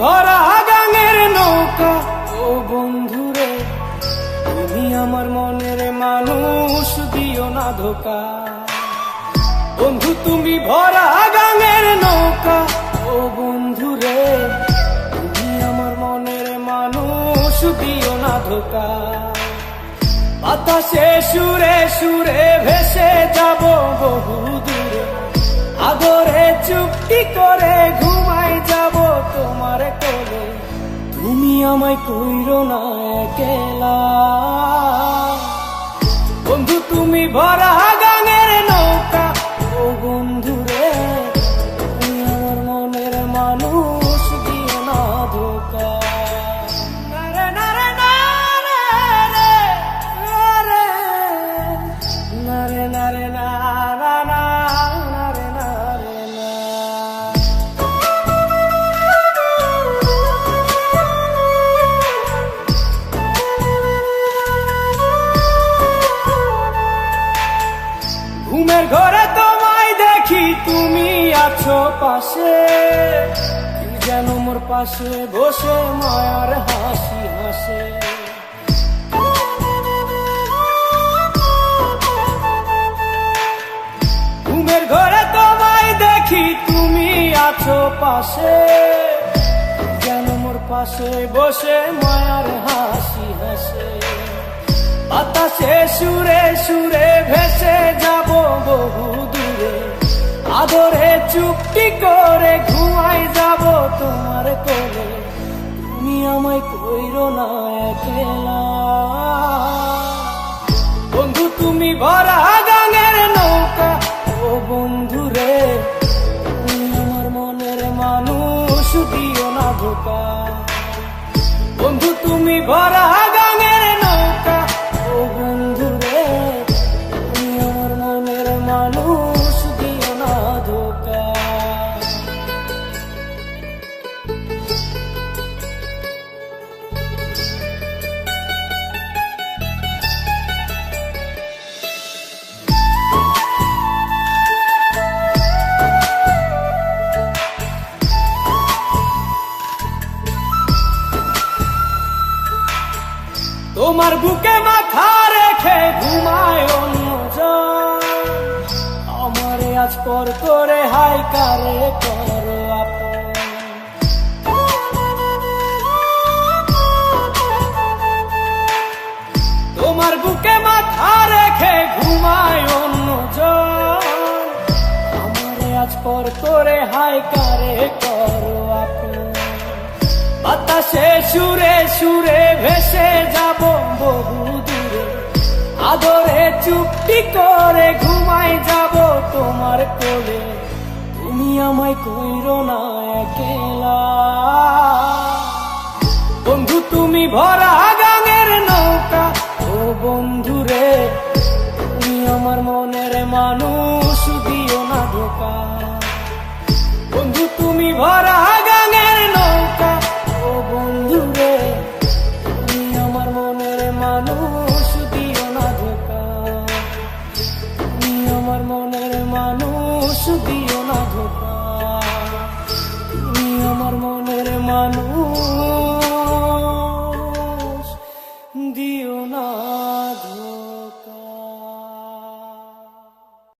ভরা গাঙের নৌকা ও বন্ধুরে, তুমি আমার মনের মানুষ, দিও না ধোকা। বন্ধু তুমি ভরা গাঙের নৌকা ও বন্ধুরে, তুমি আমার মনের মানুষ, দিও না ধোকা। বাতাসে সুরে সুরে ভেসে যাব বহু দূরে, আদরে চুপটি করে ঘুমাই যাব তোমার কোলে। তুমি আমায় কইরো না একলা, বন্ধু তুমি ভরা গাঙের নৌকা ও বন্ধুরে, তুমি আমার মনের মানুষ, দিও না ধোকা। ঘুমের ঘরে তোমায় দেখি, তুমি আছো পাশে, যেন মোর পাশে বসে মায়ার হাসি হাসে। ঘুমের ঘরে তোমায় দেখি, তুমি আছো পাশে, যেন মোর পাশে বসে মায়ার হাসি হাসে। বাতাসে সুরে সুরে ভেসে যাব বহু দূরে, আদরে চুপটি করে ঘুমাই যাব তোমার কোলে। তুমি আমায় কইরো না একলা, বন্ধু তুমি ভরা গাঙের নৌকা ও বন্ধুরে, তুমি আমার মনের মানুষ, দিও না ধোকা। বন্ধু তুমি ভরা গাঙের নৌকা ও বন্ধুরে, তুমি আমার মনের মানুষ, দিও না ধোকা। তোমার বুকে মাথা রেখে ঘুমায় অন্যজন, আমারে আজ পর করে হাই কারে করো আপন। তোমার বুকে মাথা রেখে ঘুমায় অন্যজন, আমারে আজ পর করে হাই কারে করো আপন। বাতাসে সুরে সুরে ভেসে যাব বহু দূরে, আদরে চুপটি করে ঘুমাই যাব তোমার কোলে। তুমি আমায় কইরো না একলা, বন্ধু তুমি ভরা গাঙের নৌকা ও বন্ধুরে, তুমি আমার মনের মানুষ, দিও না ধোকা। বন্ধু তুমি ভরা গাঙের নৌকা ও বন্ধুরে, তুমি আমার মনের মানুষ, দিও না ধোকা। তুমি আমার মনের মানুষ, দিও না ধোকা। তুমি আমার মনের মানুষ, দিও না ধোকা।